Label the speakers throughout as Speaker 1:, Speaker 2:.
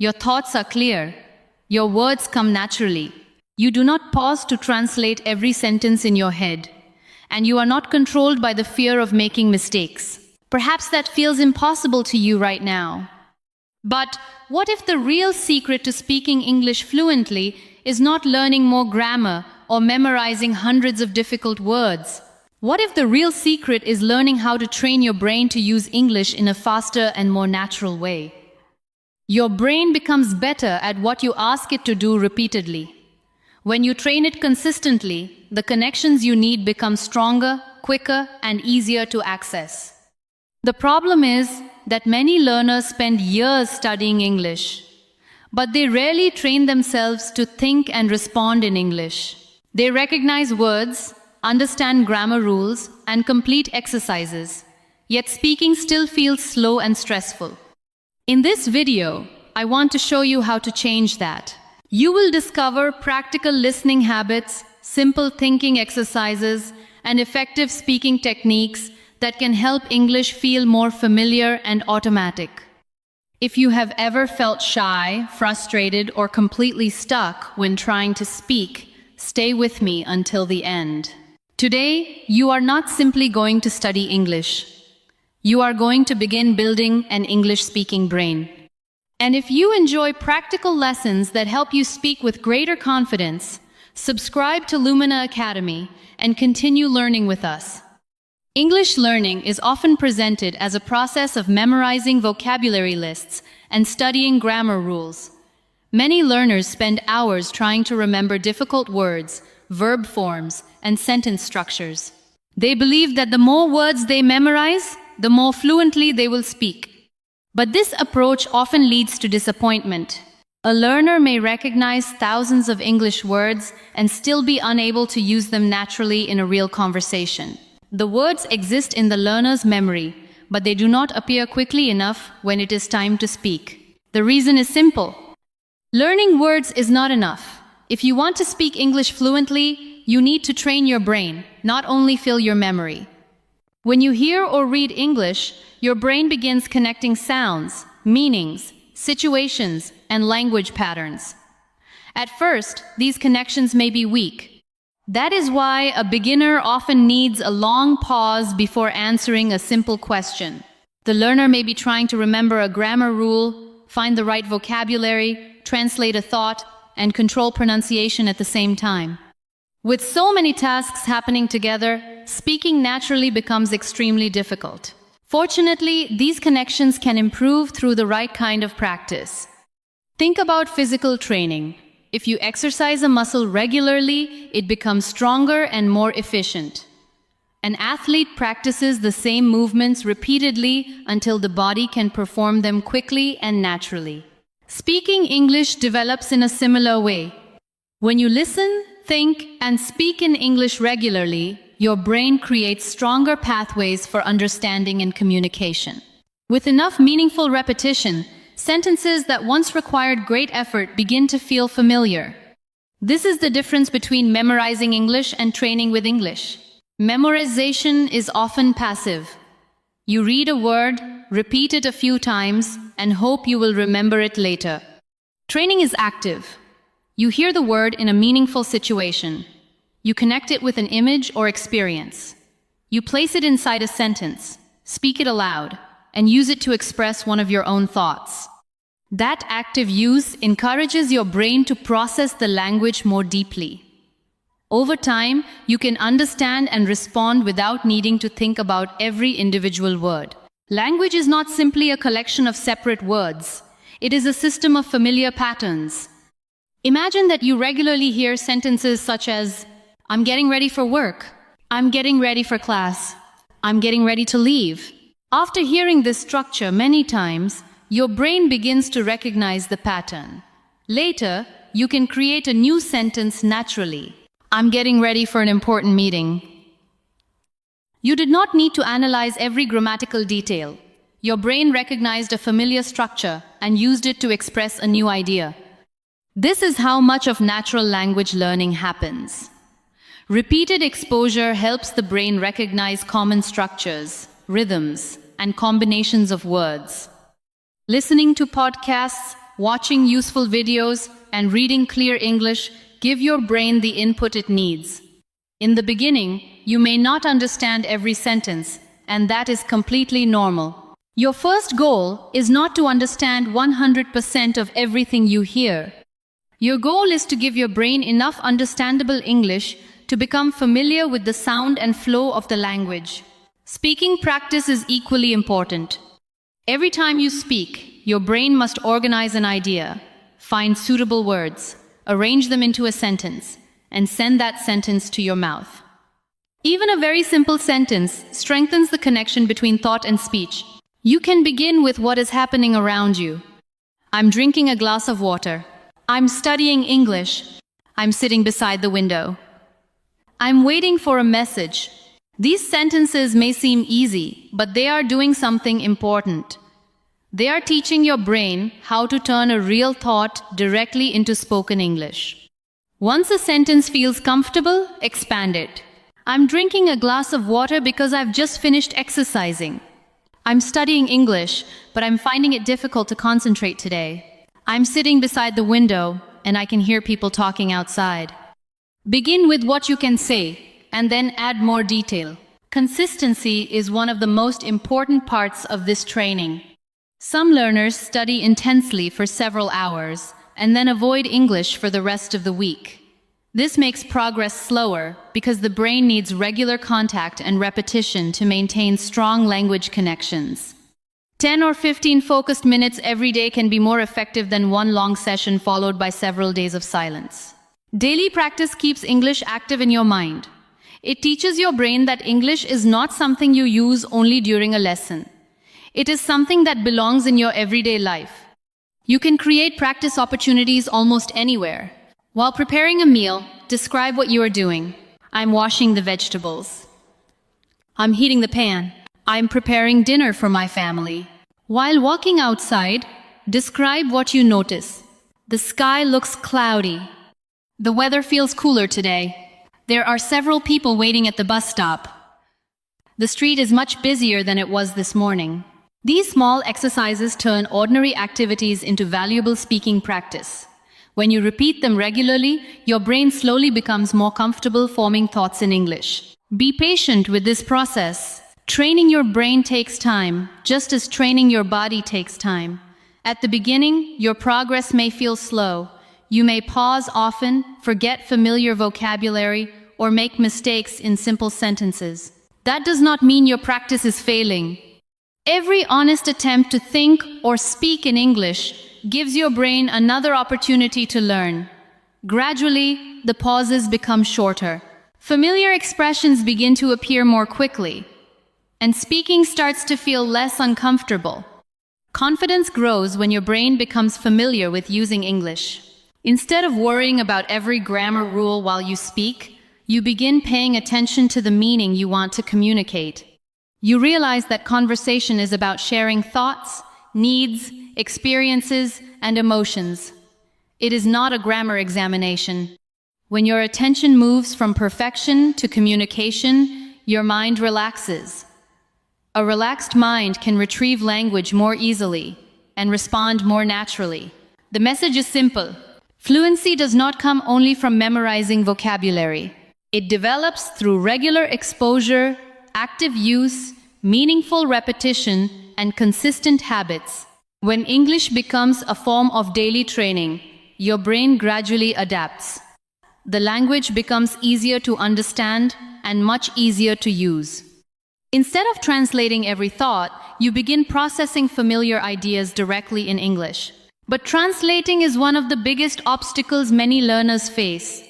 Speaker 1: Your thoughts are clear. Your words come naturally. You do not pause to translate every sentence in your head. And you are not controlled by the fear of making mistakes. Perhaps that feels impossible to you right now. But what if the real secret to speaking English fluently is not learning more grammar or memorizing hundreds of difficult words? What if the real secret is learning how to train your brain to use English in a faster and more natural way? Your brain becomes better at what you ask it to do repeatedly. When you train it consistently, the connections you need become stronger, quicker, and easier to access. The problem is that many learners spend years studying English, but they rarely train themselves to think and respond in English. They recognize words, understand grammar rules, and complete exercises, yet speaking still feels slow and stressful. In this video, I want to show you how to change that. You will discover practical listening habits, simple thinking exercises, and effective speaking techniques that can help English feel more familiar and automatic. If you have ever felt shy, frustrated, or completely stuck when trying to speak, stay with me until the end. Today, you are not simply going to study English. You are going to begin building an English-speaking brain. And if you enjoy practical lessons that help you speak with greater confidence, subscribe to Lumina Academy and continue learning with us. English learning is often presented as a process of memorizing vocabulary lists and studying grammar rules. Many learners spend hours trying to remember difficult words, verb forms, and sentence structures. They believe that the more words they memorize, the more fluently they will speak. But this approach often leads to disappointment. A learner may recognize thousands of English words and still be unable to use them naturally in a real conversation. The words exist in the learner's memory, but they do not appear quickly enough when it is time to speak. The reason is simple. Learning words is not enough. If you want to speak English fluently, you need to train your brain, not only fill your memory. When you hear or read English, your brain begins connecting sounds, meanings, situations, and language patterns. At first, these connections may be weak. That is why a beginner often needs a long pause before answering a simple question. The learner may be trying to remember a grammar rule, find the right vocabulary, translate a thought, and control pronunciation at the same time. With so many tasks happening together, speaking naturally becomes extremely difficult. Fortunately, these connections can improve through the right kind of practice. Think about physical training. If you exercise a muscle regularly, it becomes stronger and more efficient. An athlete practices the same movements repeatedly until the body can perform them quickly and naturally. Speaking English develops in a similar way. When you listen, think, and speak in English regularly, your brain creates stronger pathways for understanding and communication. With enough meaningful repetition, sentences that once required great effort begin to feel familiar. This is the difference between memorizing English and training with English. Memorization is often passive. You read a word, repeat it a few times, and hope you will remember it later. Training is active. You hear the word in a meaningful situation. You connect it with an image or experience. You place it inside a sentence, speak it aloud, and use it to express one of your own thoughts. That active use encourages your brain to process the language more deeply. Over time, you can understand and respond without needing to think about every individual word. Language is not simply a collection of separate words. It is a system of familiar patterns. Imagine that you regularly hear sentences such as, "I'm getting ready for work," "I'm getting ready for class," "I'm getting ready to leave." After hearing this structure many times, your brain begins to recognize the pattern. Later, you can create a new sentence naturally. "I'm getting ready for an important meeting." You did not need to analyze every grammatical detail. Your brain recognized a familiar structure and used it to express a new idea. This is how much of natural language learning happens. Repeated exposure helps the brain recognize common structures, rhythms, and combinations of words. Listening to podcasts, watching useful videos, and reading clear English give your brain the input it needs. In the beginning, you may not understand every sentence, and that is completely normal. Your first goal is not to understand 100% of everything you hear. Your goal is to give your brain enough understandable English to become familiar with the sound and flow of the language. Speaking practice is equally important. Every time you speak, your brain must organize an idea, find suitable words, arrange them into a sentence, and send that sentence to your mouth. Even a very simple sentence strengthens the connection between thought and speech. You can begin with what is happening around you. I'm drinking a glass of water. I'm studying English. I'm sitting beside the window. I'm waiting for a message. These sentences may seem easy, but they are doing something important. They are teaching your brain how to turn a real thought directly into spoken English. Once a sentence feels comfortable, expand it. I'm drinking a glass of water because I've just finished exercising. I'm studying English, but I'm finding it difficult to concentrate today. I'm sitting beside the window, and I can hear people talking outside. Begin with what you can say, and then add more detail. Consistency is one of the most important parts of this training. Some learners study intensely for several hours, and then avoid English for the rest of the week. This makes progress slower because the brain needs regular contact and repetition to maintain strong language connections. 10 or 15 focused minutes every day can be more effective than one long session followed by several days of silence. Daily practice keeps English active in your mind. It teaches your brain that English is not something you use only during a lesson. It is something that belongs in your everyday life. You can create practice opportunities almost anywhere. While preparing a meal, describe what you are doing. I'm washing the vegetables. I'm heating the pan. I'm preparing dinner for my family. While walking outside, describe what you notice. The sky looks cloudy. The weather feels cooler today. There are several people waiting at the bus stop. The street is much busier than it was this morning. These small exercises turn ordinary activities into valuable speaking practice. When you repeat them regularly, your brain slowly becomes more comfortable forming thoughts in English. Be patient with this process. Training your brain takes time, just as training your body takes time. At the beginning, your progress may feel slow. You may pause often, forget familiar vocabulary, or make mistakes in simple sentences. That does not mean your practice is failing. Every honest attempt to think or speak in English gives your brain another opportunity to learn. Gradually, the pauses become shorter. Familiar expressions begin to appear more quickly, and speaking starts to feel less uncomfortable. Confidence grows when your brain becomes familiar with using English. Instead of worrying about every grammar rule while you speak, you begin paying attention to the meaning you want to communicate. You realize that conversation is about sharing thoughts, needs, experiences, and emotions. It is not a grammar examination. When your attention moves from perfection to communication, your mind relaxes. A relaxed mind can retrieve language more easily and respond more naturally. The message is simple. Fluency does not come only from memorizing vocabulary. It develops through regular exposure, active use, meaningful repetition, and consistent habits. When English becomes a form of daily training, your brain gradually adapts. The language becomes easier to understand and much easier to use. Instead of translating every thought, you begin processing familiar ideas directly in English. But translating is one of the biggest obstacles many learners face.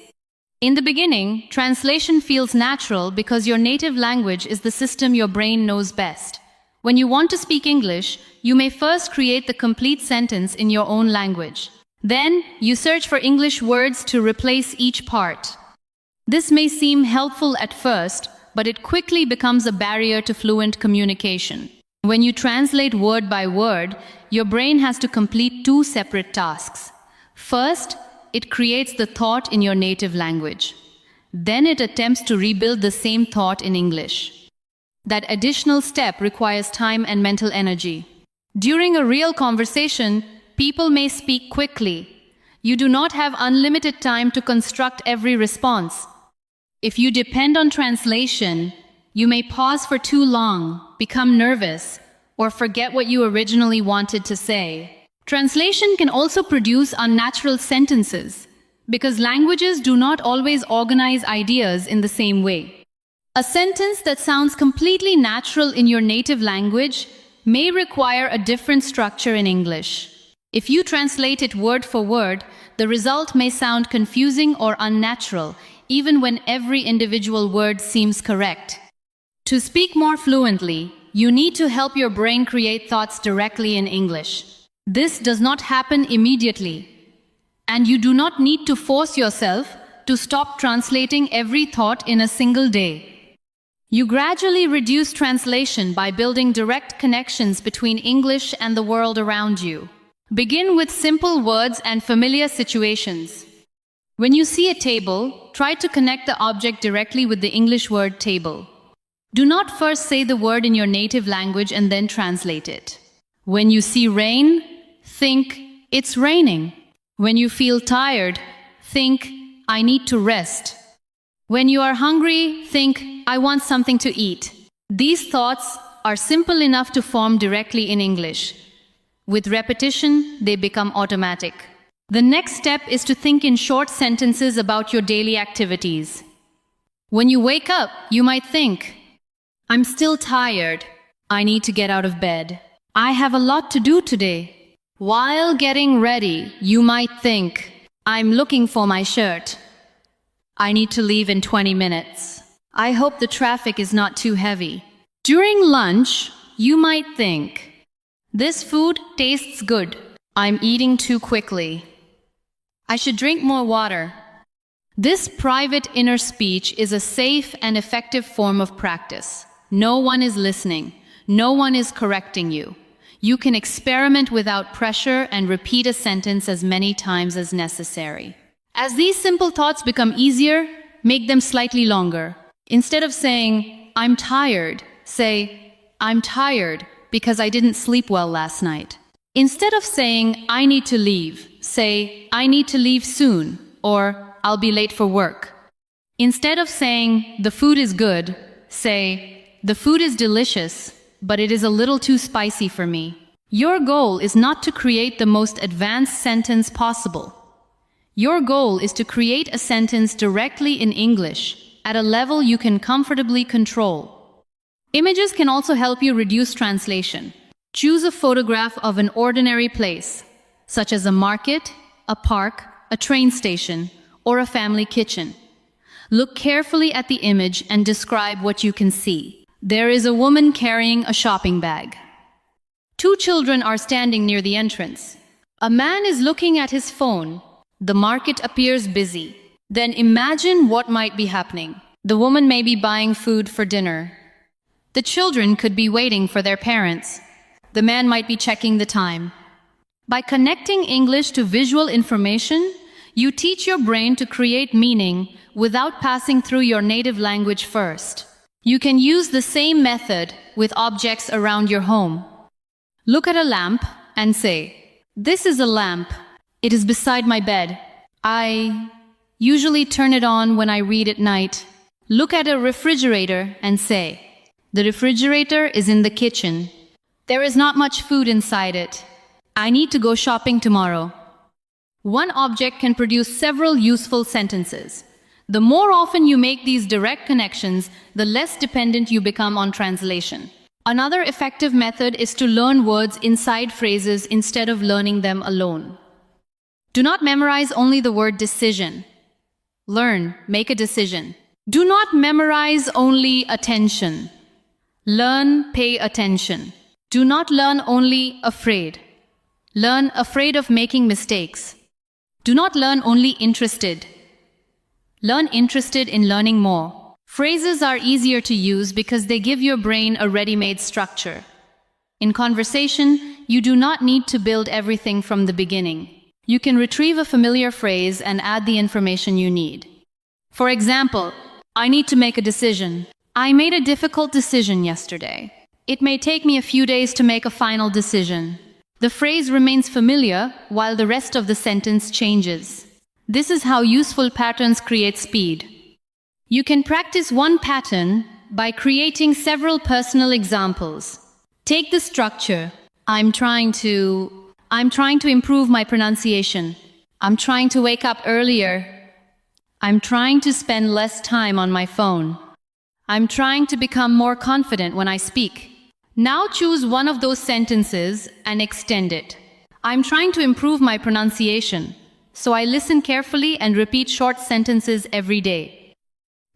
Speaker 1: In the beginning, translation feels natural because your native language is the system your brain knows best. When you want to speak English, you may first create the complete sentence in your own language. Then, you search for English words to replace each part. This may seem helpful at first, but it quickly becomes a barrier to fluent communication. When you translate word by word, your brain has to complete two separate tasks. First, it creates the thought in your native language. Then it attempts to rebuild the same thought in English. That additional step requires time and mental energy. During a real conversation, People may speak quickly. You do not have unlimited time to construct every response. If you depend on translation, you may pause for too long, become nervous, or forget what you originally wanted to say. Translation can also produce unnatural sentences, because languages do not always organize ideas in the same way. A sentence that sounds completely natural in your native language may require a different structure in English. If you translate it word for word, the result may sound confusing or unnatural, even when every individual word seems correct. To speak more fluently, you need to help your brain create thoughts directly in English. This does not happen immediately, and you do not need to force yourself to stop translating every thought in a single day. You gradually reduce translation by building direct connections between English and the world around you. Begin with simple words and familiar situations. When you see a table, try to connect the object directly with the English word table. Do not first say the word in your native language and then translate it. When you see rain, think, "It's raining." When you feel tired, think, "I need to rest." When you are hungry, think, "I want something to eat." These thoughts are simple enough to form directly in English. With repetition, they become automatic. The next step is to think in short sentences about your daily activities. When you wake up, you might think, "I'm still tired. I need to get out of bed. I have a lot to do today." While getting ready, you might think, "I'm looking for my shirt. I need to leave in 20 minutes. I hope the traffic is not too heavy." During lunch, you might think, "This food tastes good. I'm eating too quickly. I should drink more water." This private inner speech is a safe and effective form of practice. No one is listening. No one is correcting you. You can experiment without pressure and repeat a sentence as many times as necessary. As these simple thoughts become easier, make them slightly longer. Instead of saying, "I'm tired," say, "I'm tired because I didn't sleep well last night." Instead of saying, "I need to leave," say, "I need to leave soon," or "I'll be late for work." Instead of saying, "The food is good," say, "The food is delicious, but it is a little too spicy for me." Your goal is not to create the most advanced sentence possible. Your goal is to create a sentence directly in English, at a level you can comfortably control. Images can also help you reduce translation. Choose a photograph of an ordinary place, such as a market, a park, a train station, or a family kitchen. Look carefully at the image and describe what you can see. There is a woman carrying a shopping bag. Two children are standing near the entrance. A man is looking at his phone. The market appears busy. Then imagine what might be happening. The woman may be buying food for dinner. The children could be waiting for their parents. The man might be checking the time. By connecting English to visual information, you teach your brain to create meaning without passing through your native language first. You can use the same method with objects around your home. Look at a lamp and say, "This is a lamp. It is beside my bed. I usually turn it on when I read at night." Look at a refrigerator and say, "The refrigerator is in the kitchen. There is not much food inside it. I need to go shopping tomorrow." One object can produce several useful sentences. The more often you make these direct connections, the less dependent you become on translation. Another effective method is to learn words inside phrases instead of learning them alone. Do not memorize only the word decision. Learn, make a decision. Do not memorize only attention. Learn, pay attention. Do not learn only afraid. Learn afraid of making mistakes. Do not learn only interested. Learn interested in learning more. Phrases are easier to use because they give your brain a ready-made structure. In conversation, you do not need to build everything from the beginning. You can retrieve a familiar phrase and add the information you need. For example, "I need to make a decision. I made a difficult decision yesterday. It may take me a few days to make a final decision." The phrase remains familiar while the rest of the sentence changes. This is how useful patterns create speed. You can practice one pattern by creating several personal examples. Take the structure. I'm trying to improve my pronunciation. I'm trying to wake up earlier. I'm trying to spend less time on my phone. I'm trying to become more confident when I speak. Now choose one of those sentences and extend it. I'm trying to improve my pronunciation, so I listen carefully and repeat short sentences every day.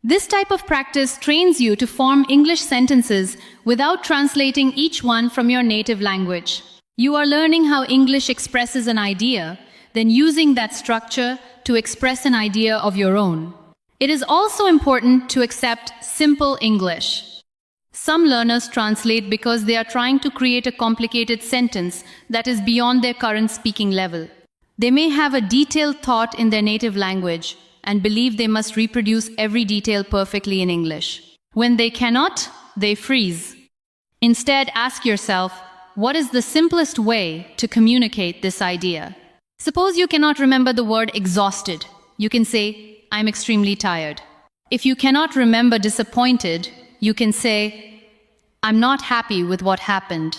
Speaker 1: This type of practice trains you to form English sentences without translating each one from your native language. You are learning how English expresses an idea, then using that structure to express an idea of your own. It is also important to accept simple English. Some learners translate because they are trying to create a complicated sentence that is beyond their current speaking level. They may have a detailed thought in their native language and believe they must reproduce every detail perfectly in English. When they cannot, they freeze. Instead, ask yourself, what is the simplest way to communicate this idea? Suppose you cannot remember the word exhausted. You can say, I'm extremely tired. If you cannot remember disappointed, you can say, I'm not happy with what happened.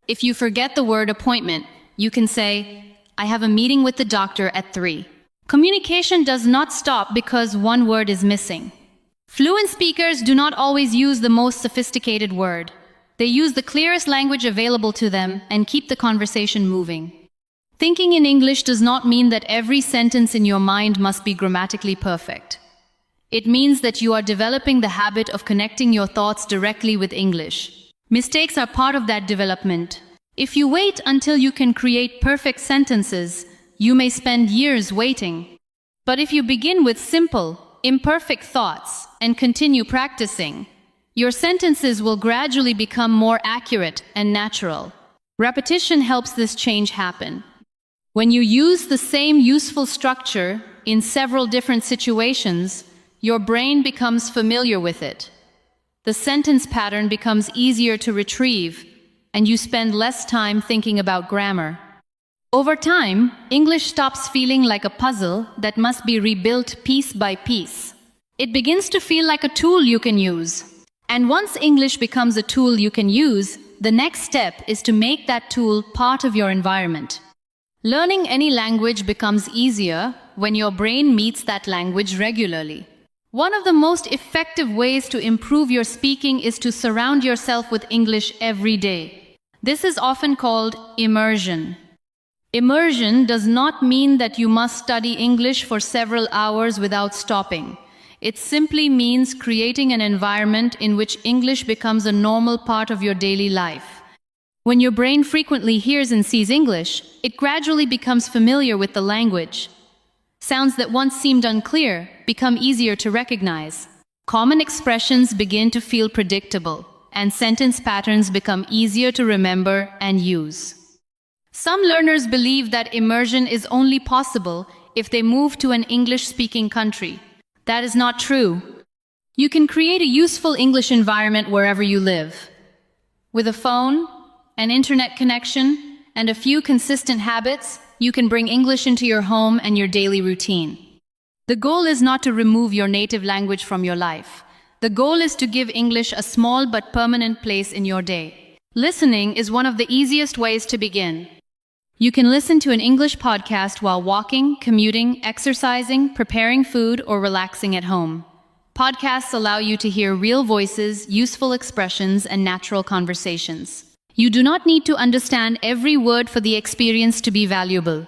Speaker 1: If you forget the word appointment, you can say, I have a meeting with the doctor at 3. Communication does not stop because one word is missing. Fluent speakers do not always use the most sophisticated word. They use the clearest language available to them and keep the conversation moving. Thinking in English does not mean that every sentence in your mind must be grammatically perfect. It means that you are developing the habit of connecting your thoughts directly with English. Mistakes are part of that development. If you wait until you can create perfect sentences, you may spend years waiting. But if you begin with simple, imperfect thoughts and continue practicing, your sentences will gradually become more accurate and natural. Repetition helps this change happen. When you use the same useful structure in several different situations, your brain becomes familiar with it. The sentence pattern becomes easier to retrieve, and you spend less time thinking about grammar. Over time, English stops feeling like a puzzle that must be rebuilt piece by piece. It begins to feel like a tool you can use. And once English becomes a tool you can use, the next step is to make that tool part of your environment. Learning any language becomes easier when your brain meets that language regularly. One of the most effective ways to improve your speaking is to surround yourself with English every day. This is often called immersion. Immersion does not mean that you must study English for several hours without stopping. It simply means creating an environment in which English becomes a normal part of your daily life. When your brain frequently hears and sees English, it gradually becomes familiar with the language. Sounds that once seemed unclear become easier to recognize. Common expressions begin to feel predictable, and sentence patterns become easier to remember and use. Some learners believe that immersion is only possible if they move to an English-speaking country. That is not true. You can create a useful English environment wherever you live. With a phone, an internet connection, and a few consistent habits, you can bring English into your home and your daily routine. The goal is not to remove your native language from your life. The goal is to give English a small but permanent place in your day. Listening is one of the easiest ways to begin. You can listen to an English podcast while walking, commuting, exercising, preparing food, or relaxing at home. Podcasts allow you to hear real voices, useful expressions, and natural conversations. You do not need to understand every word for the experience to be valuable.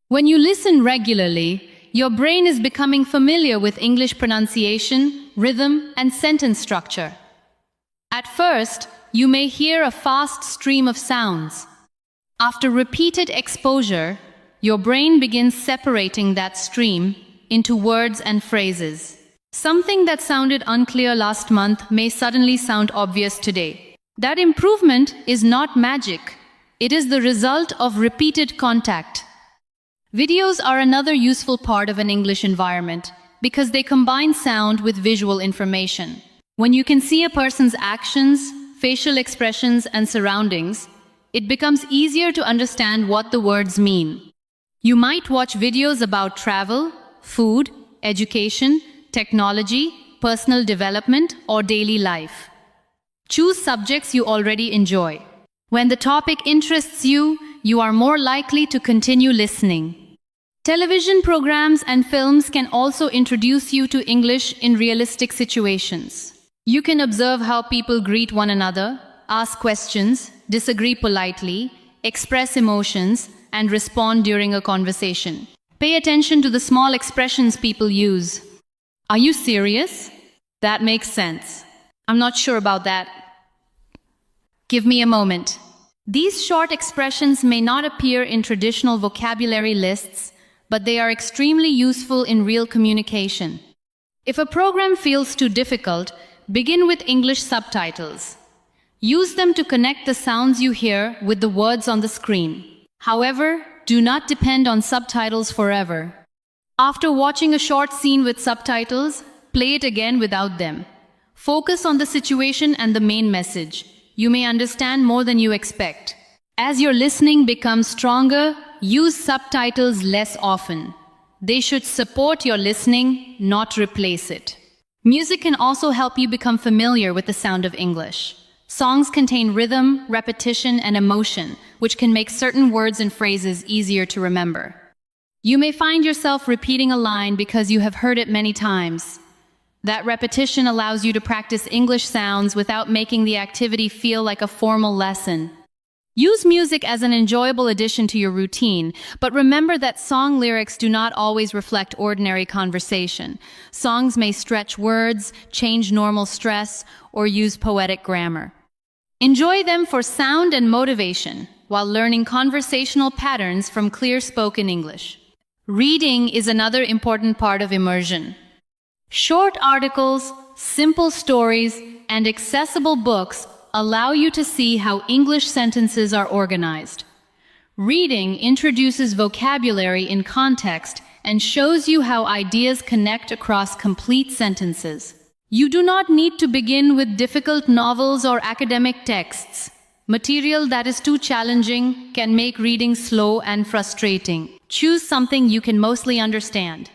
Speaker 1: When you listen regularly, your brain is becoming familiar with English pronunciation, rhythm, and sentence structure. At first, you may hear a fast stream of sounds. After repeated exposure, your brain begins separating that stream into words and phrases. Something that sounded unclear last month may suddenly sound obvious today. That improvement is not magic. It is the result of repeated contact. Videos are another useful part of an English environment because they combine sound with visual information. When you can see a person's actions, facial expressions, and surroundings, it becomes easier to understand what the words mean. You might watch videos about travel, food, education, technology, personal development, or daily life. Choose subjects you already enjoy. When the topic interests you, you are more likely to continue listening. Television programs and films can also introduce you to English in realistic situations. You can observe how people greet one another, ask questions, disagree politely, express emotions, and respond during a conversation. Pay attention to the small expressions people use. Are you serious? That makes sense. I'm not sure about that. Give me a moment. These short expressions may not appear in traditional vocabulary lists, but they are extremely useful in real communication. If a program feels too difficult, begin with English subtitles. Use them to connect the sounds you hear with the words on the screen. However, do not depend on subtitles forever. After watching a short scene with subtitles, play it again without them. Focus on the situation and the main message. You may understand more than you expect. As your listening becomes stronger, use subtitles less often. They should support your listening, not replace it. Music can also help you become familiar with the sound of English. Songs contain rhythm, repetition, and emotion, which can make certain words and phrases easier to remember. You may find yourself repeating a line because you have heard it many times. That repetition allows you to practice English sounds without making the activity feel like a formal lesson. Use music as an enjoyable addition to your routine, but remember that song lyrics do not always reflect ordinary conversation. Songs may stretch words, change normal stress, or use poetic grammar. Enjoy them for sound and motivation, while learning conversational patterns from clear spoken English. Reading is another important part of immersion. Short articles, simple stories, and accessible books allow you to see how English sentences are organized. Reading introduces vocabulary in context and shows you how ideas connect across complete sentences. You do not need to begin with difficult novels or academic texts. Material that is too challenging can make reading slow and frustrating. Choose something you can mostly understand.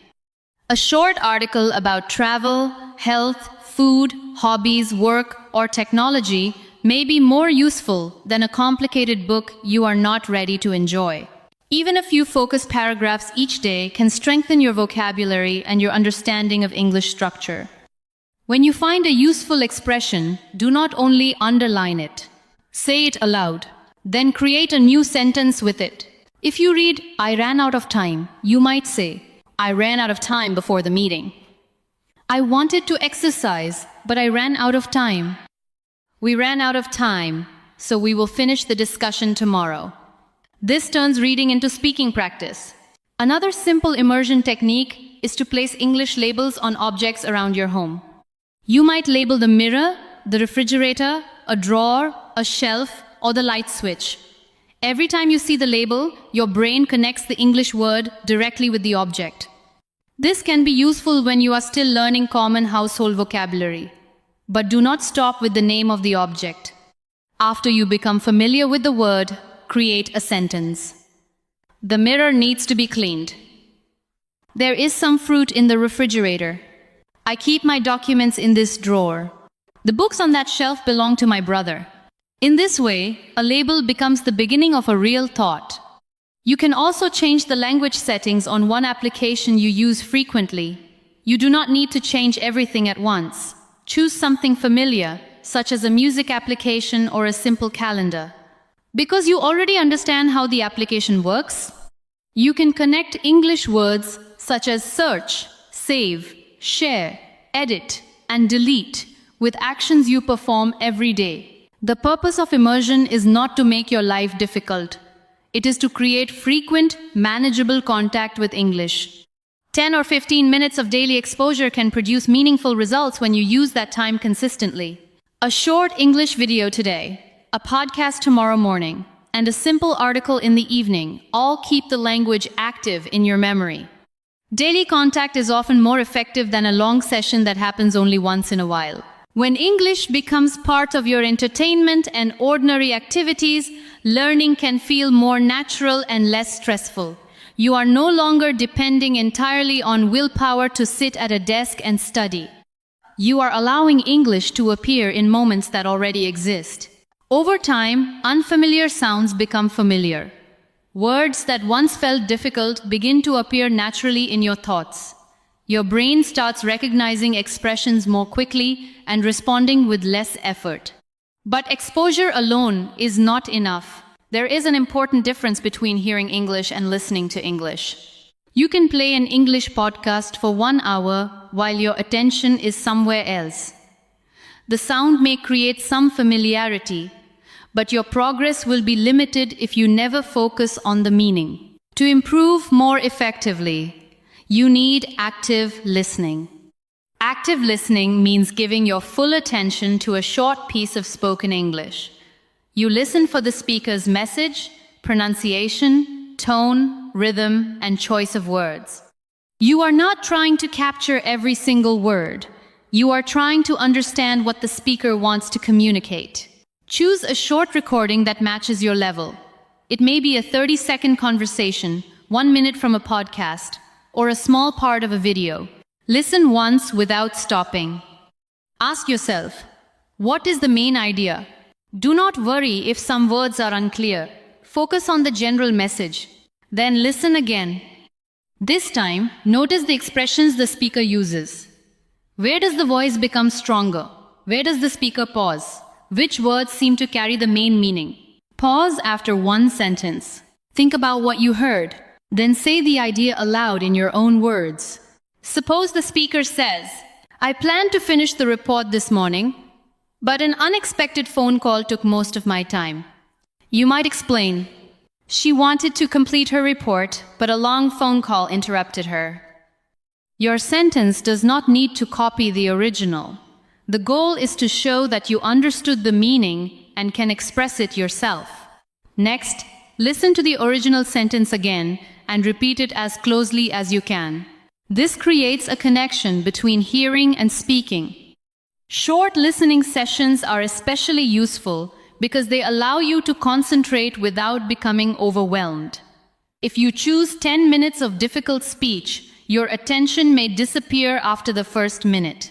Speaker 1: A short article about travel, health, food, hobbies, work, or technology may be more useful than a complicated book you are not ready to enjoy. Even a few focused paragraphs each day can strengthen your vocabulary and your understanding of English structure. When you find a useful expression, do not only underline it. Say it aloud. Then create a new sentence with it. If you read, "I ran out of time," you might say, "I ran out of time before the meeting." "I wanted to exercise, but I ran out of time." "We ran out of time, so we will finish the discussion tomorrow." This turns reading into speaking practice. Another simple immersion technique is to place English labels on objects around your home. You might label the mirror, the refrigerator, a drawer, a shelf, or the light switch. Every time you see the label, your brain connects the English word directly with the object. This can be useful when you are still learning common household vocabulary. But do not stop with the name of the object. After you become familiar with the word, create a sentence. The mirror needs to be cleaned. There is some fruit in the refrigerator. I keep my documents in this drawer. The books on that shelf belong to my brother. In this way, a label becomes the beginning of a real thought. You can also change the language settings on one application you use frequently. You do not need to change everything at once. Choose something familiar, such as a music application or a simple calendar. Because you already understand how the application works, you can connect English words such as search, save, share, edit, and delete with actions you perform every day. The purpose of immersion is not to make your life difficult. It is to create frequent, manageable contact with English. 10 or 15 minutes of daily exposure can produce meaningful results when you use that time consistently. A short English video today, a podcast tomorrow morning, and a simple article in the evening all keep the language active in your memory. Daily contact is often more effective than a long session that happens only once in a while. When English becomes part of your entertainment and ordinary activities, learning can feel more natural and less stressful. You are no longer depending entirely on willpower to sit at a desk and study. You are allowing English to appear in moments that already exist. Over time, unfamiliar sounds become familiar. Words that once felt difficult begin to appear naturally in your thoughts. Your brain starts recognizing expressions more quickly and responding with less effort. But exposure alone is not enough. There is an important difference between hearing English and listening to English. You can play an English podcast for 1 hour while your attention is somewhere else. The sound may create some familiarity, but your progress will be limited if you never focus on the meaning. To improve more effectively, you need active listening. Active listening means giving your full attention to a short piece of spoken English. You listen for the speaker's message, pronunciation, tone, rhythm, and choice of words. You are not trying to capture every single word. You are trying to understand what the speaker wants to communicate. Choose a short recording that matches your level. It may be a 30-second conversation, 1 minute from a podcast, or a small part of a video. Listen once without stopping. Ask yourself, what is the main idea? Do not worry if some words are unclear. Focus on the general message. Then listen again. This time, notice the expressions the speaker uses. Where does the voice become stronger? Where does the speaker pause? Which words seem to carry the main meaning? Pause after one sentence. Think about what you heard. Then say the idea aloud in your own words. Suppose the speaker says, "I planned to finish the report this morning, but an unexpected phone call took most of my time." You might explain, "She wanted to complete her report, but a long phone call interrupted her." Your sentence does not need to copy the original. The goal is to show that you understood the meaning and can express it yourself. Next, listen to the original sentence again and repeat it as closely as you can. This creates a connection between hearing and speaking. Short listening sessions are especially useful because they allow you to concentrate without becoming overwhelmed. If you choose 10 minutes of difficult speech, your attention may disappear after the first minute.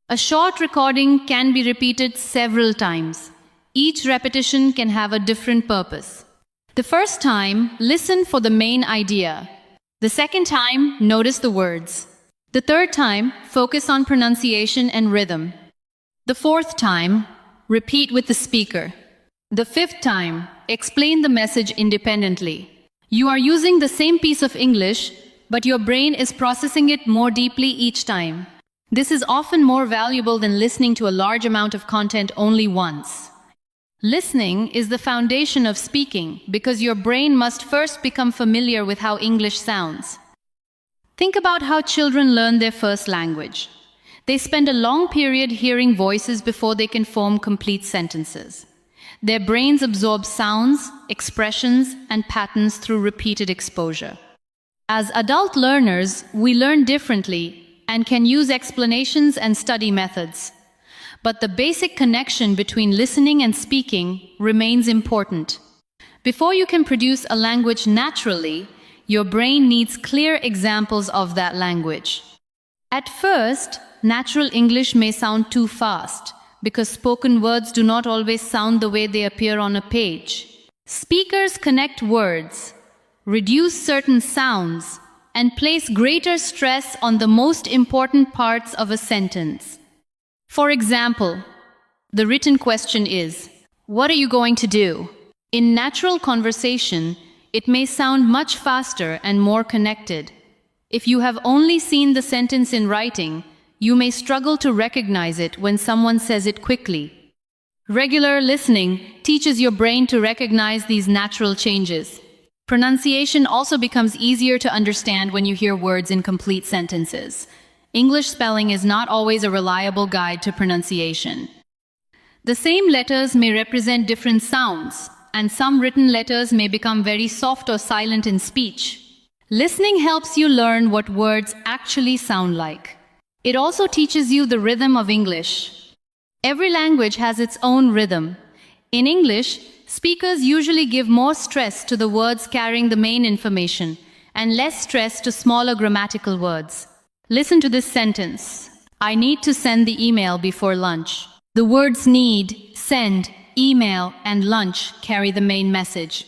Speaker 1: A short recording can be repeated several times. Each repetition can have a different purpose. The first time, listen for the main idea. The second time, notice the words. The third time, focus on pronunciation and rhythm. The fourth time, repeat with the speaker. The fifth time, explain the message independently. You are using the same piece of English, but your brain is processing it more deeply each time. This is often more valuable than listening to a large amount of content only once. Listening is the foundation of speaking because your brain must first become familiar with how English sounds. Think about how children learn their first language. They spend a long period hearing voices before they can form complete sentences. Their brains absorb sounds, expressions, and patterns through repeated exposure. As adult learners, we learn differently and can use explanations and study methods. But the basic connection between listening and speaking remains important. Before you can produce a language naturally, your brain needs clear examples of that language. At first, natural English may sound too fast because spoken words do not always sound the way they appear on a page. Speakers connect words, reduce certain sounds, and place greater stress on the most important parts of a sentence. For example, the written question is, "What are you going to do?" In natural conversation, it may sound much faster and more connected. If you have only seen the sentence in writing, you may struggle to recognize it when someone says it quickly. Regular listening teaches your brain to recognize these natural changes. Pronunciation also becomes easier to understand when you hear words in complete sentences. English spelling is not always a reliable guide to pronunciation. The same letters may represent different sounds, and some written letters may become very soft or silent in speech. Listening helps you learn what words actually sound like. It also teaches you the rhythm of English. Every language has its own rhythm. In English, speakers usually give more stress to the words carrying the main information and less stress to smaller grammatical words. Listen to this sentence. I need to send the email before lunch. The words need, send, email, and lunch carry the main message.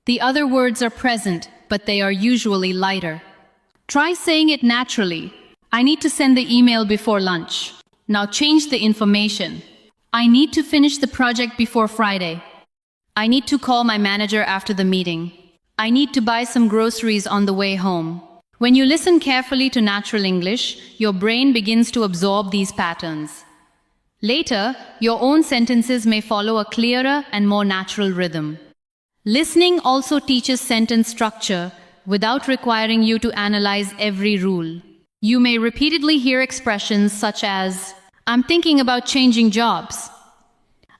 Speaker 1: The other words are present, but they are usually lighter. Try saying it naturally. I need to send the email before lunch. Now change the information. I need to finish the project before Friday. I need to call my manager after the meeting. I need to buy some groceries on the way home. When you listen carefully to natural English, your brain begins to absorb these patterns. Later, your own sentences may follow a clearer and more natural rhythm. Listening also teaches sentence structure without requiring you to analyze every rule. You may repeatedly hear expressions such as, I'm thinking about changing jobs.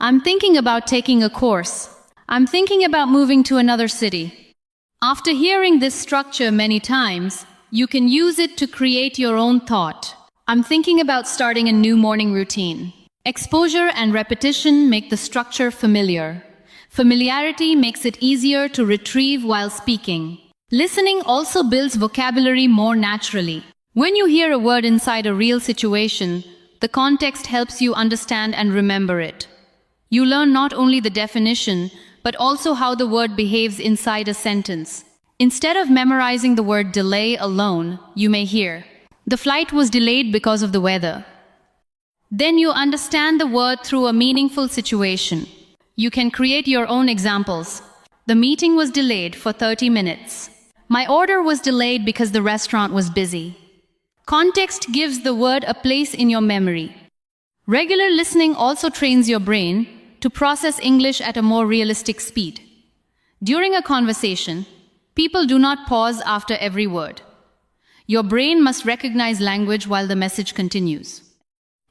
Speaker 1: I'm thinking about taking a course. I'm thinking about moving to another city. After hearing this structure many times, you can use it to create your own thought. I'm thinking about starting a new morning routine. Exposure and repetition make the structure familiar. Familiarity makes it easier to retrieve while speaking. Listening also builds vocabulary more naturally. When you hear a word inside a real situation, the context helps you understand and remember it. You learn not only the definition, but also how the word behaves inside a sentence. Instead of memorizing the word delay alone, you may hear, the flight was delayed because of the weather. Then you understand the word through a meaningful situation. You can create your own examples. The meeting was delayed for 30 minutes. My order was delayed because the restaurant was busy. Context gives the word a place in your memory. Regular listening also trains your brain to process English at a more realistic speed. During a conversation, people do not pause after every word. Your brain must recognize language while the message continues.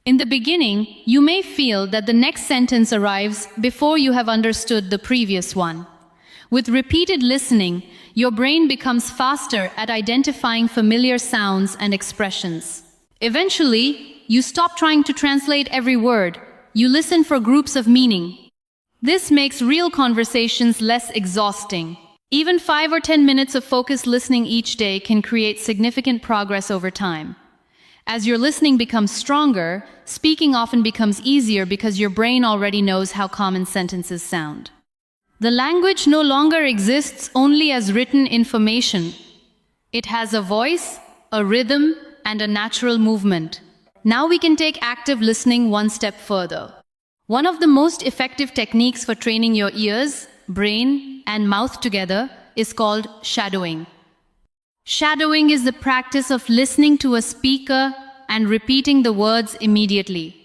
Speaker 1: In the beginning, you may feel that the next sentence arrives before you have understood the previous one. With repeated listening, your brain becomes faster at identifying familiar sounds and expressions. Eventually, you stop trying to translate every word. You listen for groups of meaning. This makes real conversations less exhausting. Even 5 or 10 minutes of focused listening each day can create significant progress over time. As your listening becomes stronger, speaking often becomes easier because your brain already knows how common sentences sound. The language no longer exists only as written information. It has a voice, a rhythm, and a natural movement. Now we can take active listening one step further. One of the most effective techniques for training your ears, brain, and mouth together is called shadowing. Shadowing is the practice of listening to a speaker and repeating the words immediately.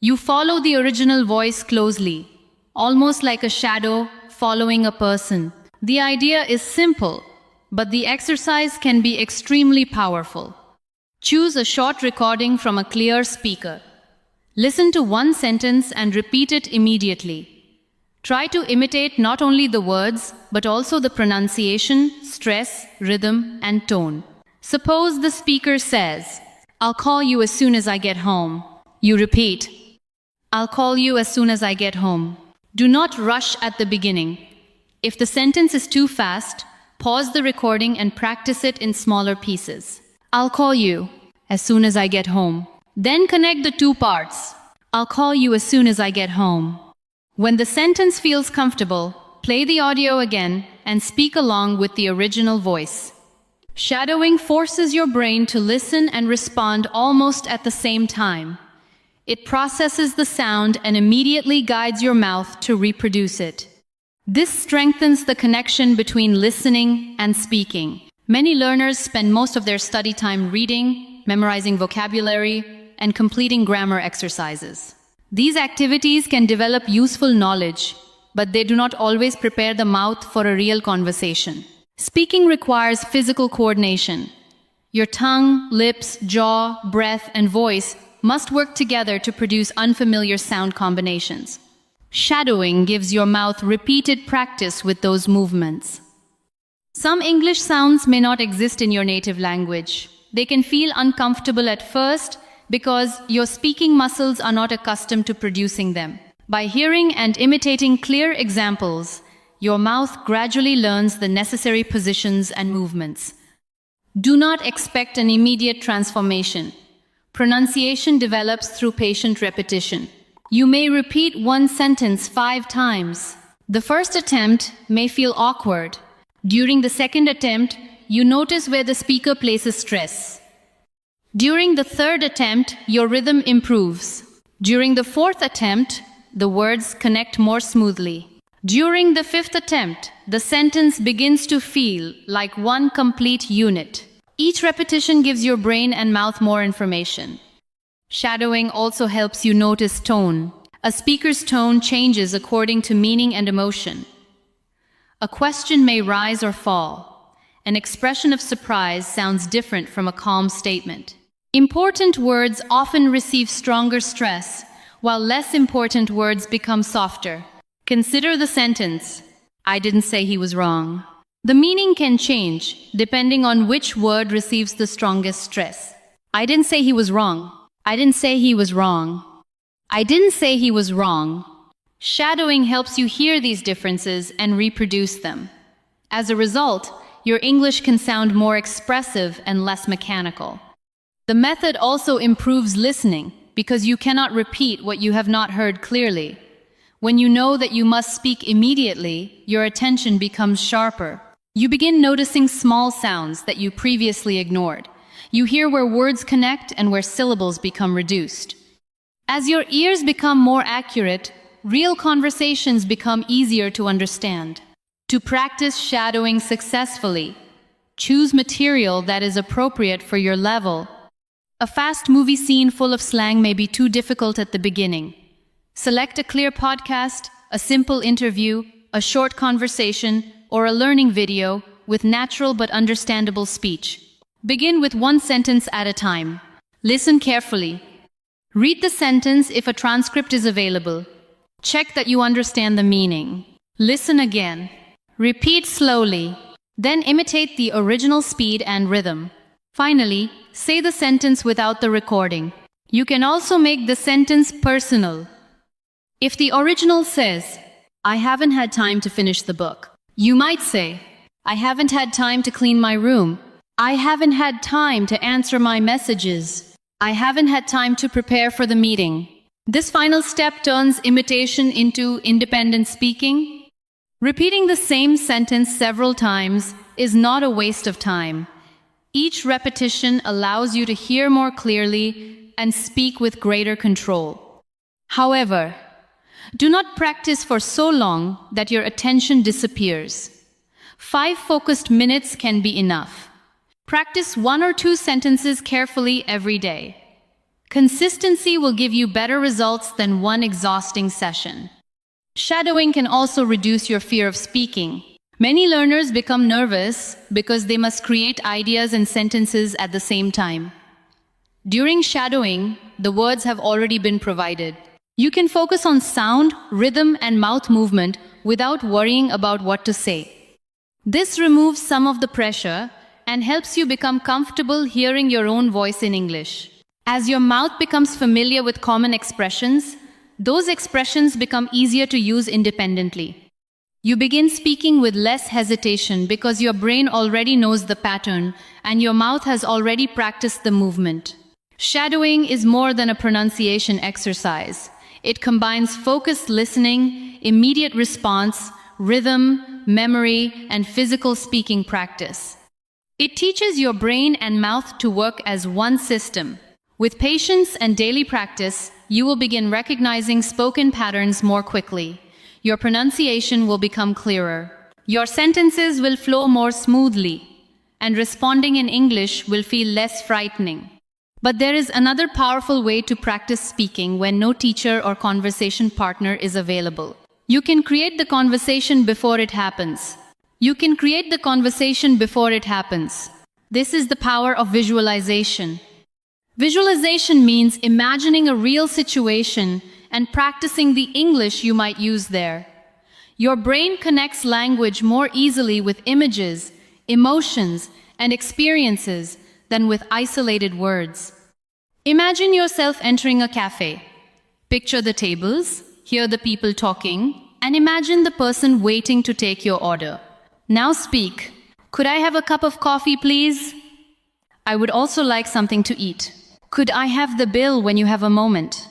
Speaker 1: You follow the original voice closely, almost like a shadow following a person. The idea is simple, but the exercise can be extremely powerful. Choose a short recording from a clear speaker. Listen to one sentence and repeat it immediately. Try to imitate not only the words, but also the pronunciation, stress, rhythm, and tone. Suppose the speaker says, I'll call you as soon as I get home. You repeat, I'll call you as soon as I get home. Do not rush at the beginning. If the sentence is too fast, pause the recording and practice it in smaller pieces. I'll call you as soon as I get home. Then connect the two parts. I'll call you as soon as I get home. When the sentence feels comfortable, play the audio again and speak along with the original voice. Shadowing forces your brain to listen and respond almost at the same time. It processes the sound and immediately guides your mouth to reproduce it. This strengthens the connection between listening and speaking. Many learners spend most of their study time reading, memorizing vocabulary, and completing grammar exercises. These activities can develop useful knowledge, but they do not always prepare the mouth for a real conversation. Speaking requires physical coordination. Your tongue, lips, jaw, breath, and voice must work together to produce unfamiliar sound combinations. Shadowing gives your mouth repeated practice with those movements. Some English sounds may not exist in your native language. They can feel uncomfortable at first, because your speaking muscles are not accustomed to producing them. By hearing and imitating clear examples, your mouth gradually learns the necessary positions and movements. Do not expect an immediate transformation. Pronunciation develops through patient repetition. You may repeat one sentence 5 times. The first attempt may feel awkward. During the second attempt, you notice where the speaker places stress. During the third attempt, your rhythm improves. During the fourth attempt, the words connect more smoothly. During the fifth attempt, the sentence begins to feel like one complete unit. Each repetition gives your brain and mouth more information. Shadowing also helps you notice tone. A speaker's tone changes according to meaning and emotion. A question may rise or fall. An expression of surprise sounds different from a calm statement. Important words often receive stronger stress, while less important words become softer. Consider the sentence, "I didn't say he was wrong." The meaning can change depending on which word receives the strongest stress. I didn't say he was wrong. I didn't say he was wrong. I didn't say he was wrong. Shadowing helps you hear these differences and reproduce them. As a result, your English can sound more expressive and less mechanical. The method also improves listening because you cannot repeat what you have not heard clearly. When you know that you must speak immediately, your attention becomes sharper. You begin noticing small sounds that you previously ignored. You hear where words connect and where syllables become reduced. As your ears become more accurate, real conversations become easier to understand. To practice shadowing successfully, choose material that is appropriate for your level. A fast movie scene full of slang may be too difficult at the beginning. Select a clear podcast, a simple interview, a short conversation, or a learning video with natural but understandable speech. Begin with one sentence at a time. Listen carefully. Read the sentence if a transcript is available. Check that you understand the meaning. Listen again. Repeat slowly. Then imitate the original speed and rhythm. Finally, say the sentence without the recording. You can also make the sentence personal. If the original says, "I haven't had time to finish the book," you might say, "I haven't had time to clean my room. I haven't had time to answer my messages. I haven't had time to prepare for the meeting." This final step turns imitation into independent speaking. Repeating the same sentence several times is not a waste of time. Each repetition allows you to hear more clearly and speak with greater control. However, do not practice for so long that your attention disappears. 5 focused minutes can be enough. Practice 1 or 2 sentences carefully every day. Consistency will give you better results than one exhausting session. Shadowing can also reduce your fear of speaking. Many learners become nervous because they must create ideas and sentences at the same time. During shadowing, the words have already been provided. You can focus on sound, rhythm, and mouth movement without worrying about what to say. This removes some of the pressure and helps you become comfortable hearing your own voice in English. As your mouth becomes familiar with common expressions, those expressions become easier to use independently. You begin speaking with less hesitation because your brain already knows the pattern and your mouth has already practiced the movement. Shadowing is more than a pronunciation exercise. It combines focused listening, immediate response, rhythm, memory, and physical speaking practice. It teaches your brain and mouth to work as one system. With patience and daily practice, you will begin recognizing spoken patterns more quickly. Your pronunciation will become clearer. Your sentences will flow more smoothly, and responding in English will feel less frightening. But there is another powerful way to practice speaking when no teacher or conversation partner is available. You can create the conversation before it happens. This is the power of visualization. Visualization means imagining a real situation and practicing the English you might use there. Your brain connects language more easily with images, emotions, and experiences than with isolated words. Imagine yourself entering a cafe. Picture the tables, hear the people talking, and imagine the person waiting to take your order. Now speak. Could I have a cup of coffee, please? I would also like something to eat. Could I have the bill when you have a moment?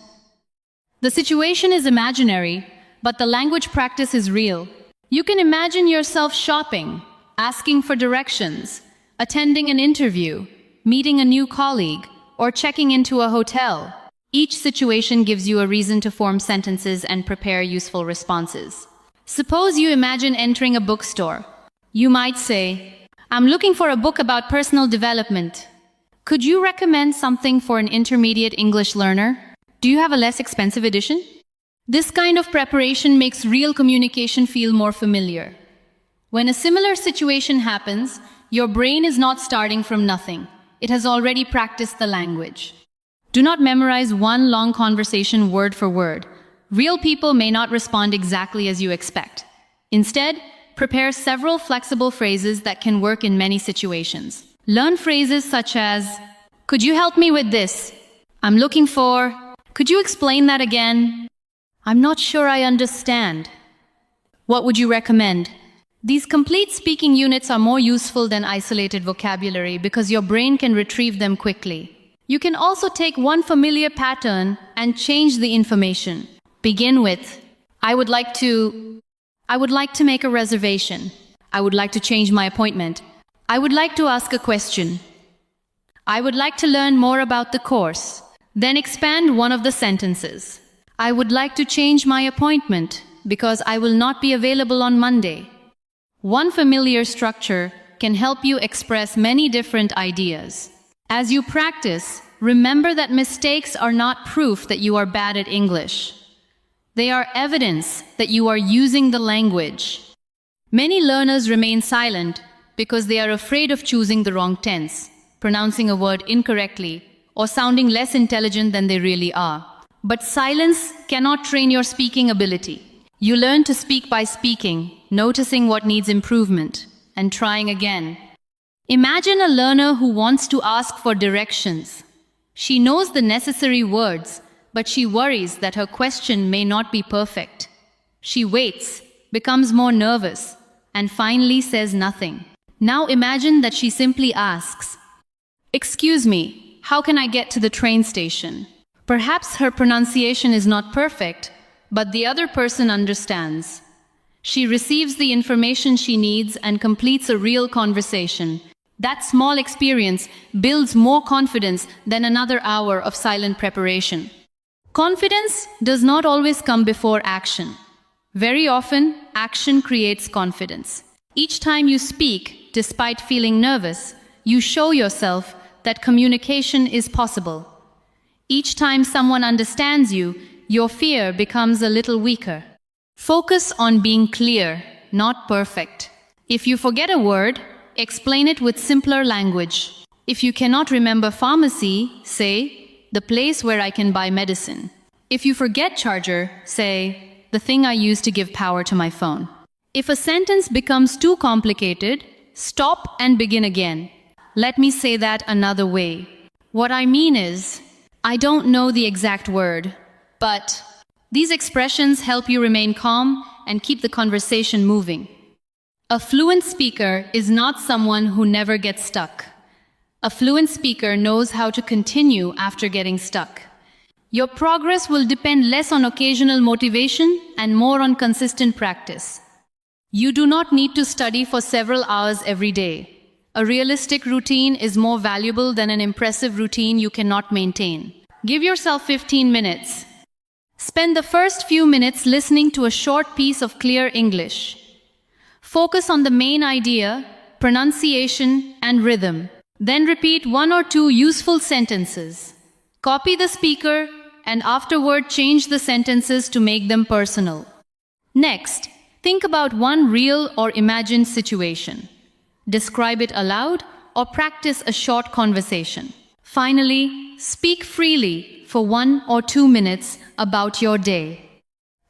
Speaker 1: The situation is imaginary, but the language practice is real. You can imagine yourself shopping, asking for directions, attending an interview, meeting a new colleague, or checking into a hotel. Each situation gives you a reason to form sentences and prepare useful responses. Suppose you imagine entering a bookstore. You might say, I'm looking for a book about personal development. Could you recommend something for an intermediate English learner? Do you have a less expensive edition? This kind of preparation makes real communication feel more familiar. When a similar situation happens, your brain is not starting from nothing. It has already practiced the language. Do not memorize one long conversation word for word. Real people may not respond exactly as you expect. Instead, prepare several flexible phrases that can work in many situations. Learn phrases such as, could you help me with this? I'm looking for, could you explain that again? I'm not sure I understand. What would you recommend? These complete speaking units are more useful than isolated vocabulary because your brain can retrieve them quickly. You can also take one familiar pattern and change the information. Begin with, I would like to make a reservation. I would like to change my appointment. I would like to ask a question. I would like to learn more about the course. Then expand one of the sentences. I would like to change my appointment because I will not be available on Monday. One familiar structure can help you express many different ideas. As you practice, remember that mistakes are not proof that you are bad at English. They are evidence that you are using the language. Many learners remain silent because they are afraid of choosing the wrong tense, pronouncing a word incorrectly, or sounding less intelligent than they really are. But silence cannot train your speaking ability. You learn to speak by speaking, noticing what needs improvement, and trying again. Imagine a learner who wants to ask for directions. She knows the necessary words, but she worries that her question may not be perfect. She waits, becomes more nervous, and finally says nothing. Now imagine that she simply asks, "Excuse me, how can I get to the train station?" Perhaps her pronunciation is not perfect, but the other person understands. She receives the information she needs and completes a real conversation. That small experience builds more confidence than another hour of silent preparation. Confidence does not always come before action. Very often, action creates confidence. Each time you speak, despite feeling nervous, you show yourself that communication is possible. Each time someone understands you, your fear becomes a little weaker. Focus on being clear, not perfect. If you forget a word, explain it with simpler language. If you cannot remember pharmacy, say, the place where I can buy medicine. If you forget charger, say, the thing I use to give power to my phone. If a sentence becomes too complicated, stop and begin again. Let me say that another way. What I mean is, I don't know the exact word, but these expressions help you remain calm and keep the conversation moving. A fluent speaker is not someone who never gets stuck. A fluent speaker knows how to continue after getting stuck. Your progress will depend less on occasional motivation and more on consistent practice. You do not need to study for several hours every day. A realistic routine is more valuable than an impressive routine you cannot maintain. Give yourself 15 minutes. Spend the first few minutes listening to a short piece of clear English. Focus on the main idea, pronunciation, and rhythm. Then repeat one or two useful sentences. Copy the speaker and afterward change the sentences to make them personal. Next, think about one real or imagined situation. Describe it aloud or practice a short conversation. Finally, speak freely for 1 or 2 minutes about your day.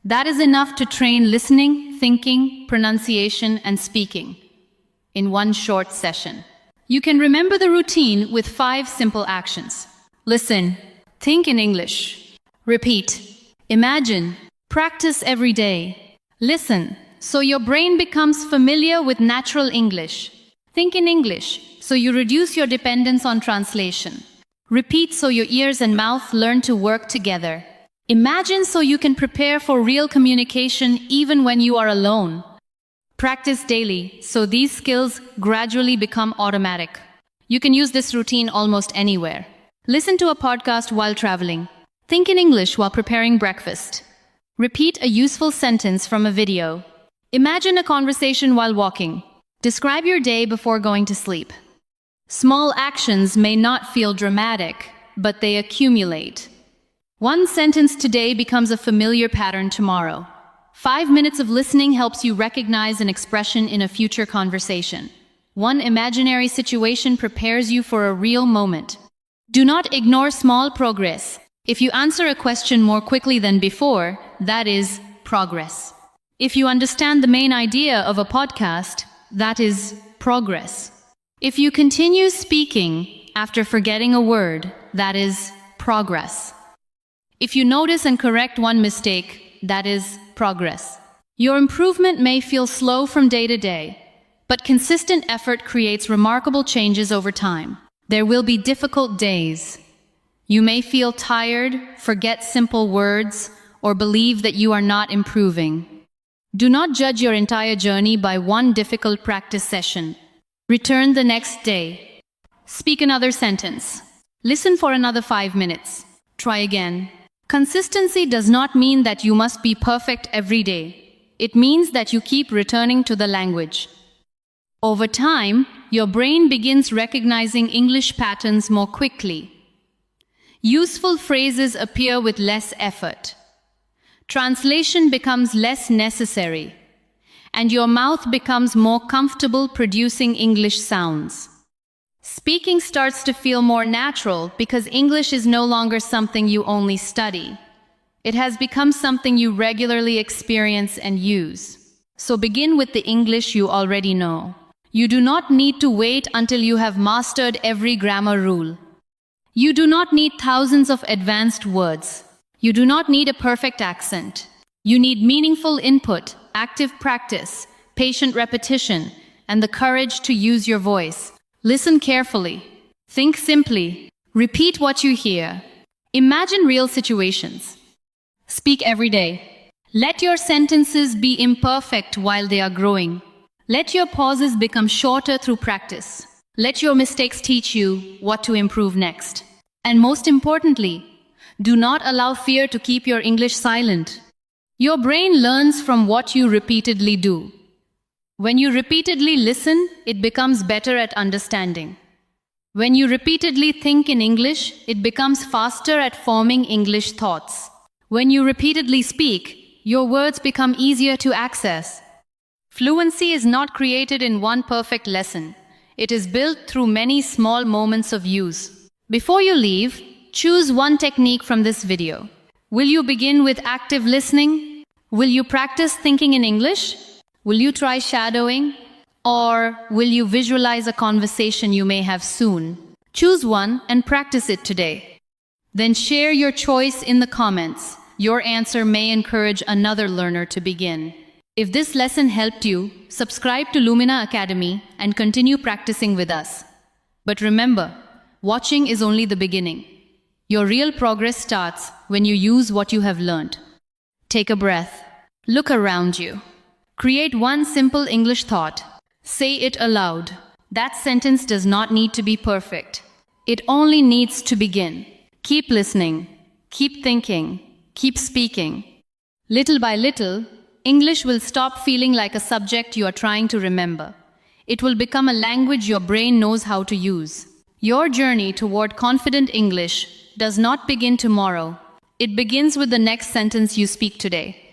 Speaker 1: That is enough to train listening, thinking, pronunciation, and speaking in one short session. You can remember the routine with 5 simple actions. Listen, Think in English. Repeat. Imagine. Practice every day. Listen, so your brain becomes familiar with natural English. Think in English, so you reduce your dependence on translation. Repeat so your ears and mouth learn to work together. Imagine so you can prepare for real communication even when you are alone. Practice daily, so these skills gradually become automatic. You can use this routine almost anywhere. Listen to a podcast while traveling. Think in English while preparing breakfast. Repeat a useful sentence from a video. Imagine a conversation while walking. Describe your day before going to sleep. Small actions may not feel dramatic, but they accumulate. One sentence today becomes a familiar pattern tomorrow. 5 minutes of listening helps you recognize an expression in a future conversation. One imaginary situation prepares you for a real moment. Do not ignore small progress. If you answer a question more quickly than before, that is progress. If you understand the main idea of a podcast, that is progress. If you continue speaking after forgetting a word, that is progress. If you notice and correct one mistake, that is progress. Your improvement may feel slow from day to day, but consistent effort creates remarkable changes over time. There will be difficult days. You may feel tired, forget simple words, or believe that you are not improving. Do not judge your entire journey by one difficult practice session. Return the next day. Speak another sentence. Listen for another 5 minutes. Try again. Consistency does not mean that you must be perfect every day. It means that you keep returning to the language. Over time, your brain begins recognizing English patterns more quickly. Useful phrases appear with less effort. Translation becomes less necessary, and your mouth becomes more comfortable producing English sounds. Speaking starts to feel more natural because English is no longer something you only study. It has become something you regularly experience and use. So begin with the English you already know. You do not need to wait until you have mastered every grammar rule. You do not need thousands of advanced words. You do not need a perfect accent. You need meaningful input, active practice, patient repetition, and the courage to use your voice. Listen carefully. Think simply. Repeat what you hear. Imagine real situations. Speak every day. Let your sentences be imperfect while they are growing. Let your pauses become shorter through practice. Let your mistakes teach you what to improve next. And most importantly, do not allow fear to keep your English silent. Your brain learns from what you repeatedly do. When you repeatedly listen, it becomes better at understanding. When you repeatedly think in English, it becomes faster at forming English thoughts. When you repeatedly speak, your words become easier to access. Fluency is not created in one perfect lesson. It is built through many small moments of use. Before you leave, choose one technique from this video. Will you begin with active listening? Will you practice thinking in English? Will you try shadowing? Or will you visualize a conversation you may have soon? Choose one and practice it today. Then share your choice in the comments. Your answer may encourage another learner to begin. If this lesson helped you, subscribe to Lumina Academy and continue practicing with us. But remember, watching is only the beginning. Your real progress starts when you use what you have learned. Take a breath. Look around you. Create one simple English thought. Say it aloud. That sentence does not need to be perfect. It only needs to begin. Keep listening. Keep thinking. Keep speaking. Little by little, English will stop feeling like a subject you are trying to remember. It will become a language your brain knows how to use. Your journey toward confident English does not begin tomorrow. It begins with the next sentence you speak today.